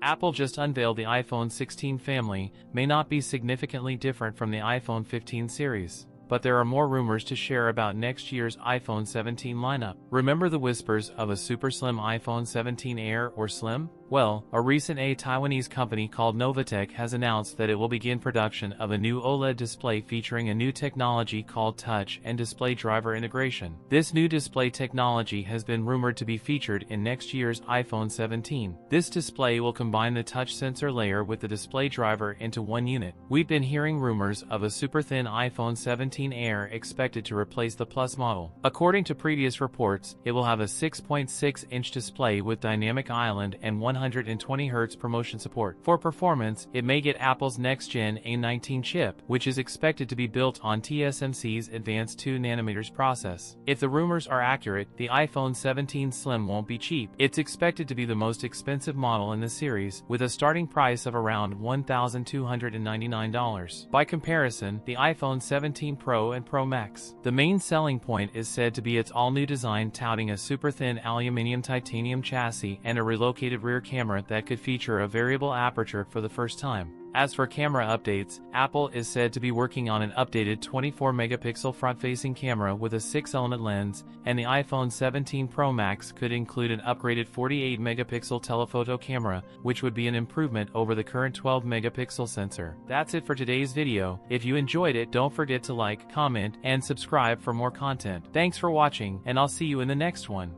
Apple just unveiled the iPhone 16 family, may not be significantly different from the iPhone 15 series. But there are more rumors to share about next year's iPhone 17 lineup. Remember the whispers of a super slim iPhone 17 Air or Slim? Well, a recent Taiwanese company called Novatech has announced that it will begin production of a new OLED display featuring a new technology called touch and display driver integration. This new display technology has been rumored to be featured in next year's iPhone 17. This display will combine the touch sensor layer with the display driver into one unit. We've been hearing rumors of a super thin iPhone 17 Air expected to replace the Plus model. According to previous reports, it will have a 6.6-inch display with dynamic island and 120Hz promotion support. For performance, it may get Apple's next-gen A19 chip, which is expected to be built on TSMC's advanced 2nm process. If the rumors are accurate, the iPhone 17 Slim won't be cheap. It's expected to be the most expensive model in the series, with a starting price of around $1,299. By comparison, the iPhone 17 Pro and Pro Max. The main selling point is said to be its all-new design, touting a super-thin aluminum titanium chassis and a relocated rear camera that could feature a variable aperture for the first time. As for camera updates, Apple is said to be working on an updated 24-megapixel front-facing camera with a 6-element lens, and the iPhone 17 Pro Max could include an upgraded 48-megapixel telephoto camera, which would be an improvement over the current 12-megapixel sensor. That's it for today's video. If you enjoyed it, don't forget to like, comment, and subscribe for more content. Thanks for watching, and I'll see you in the next one.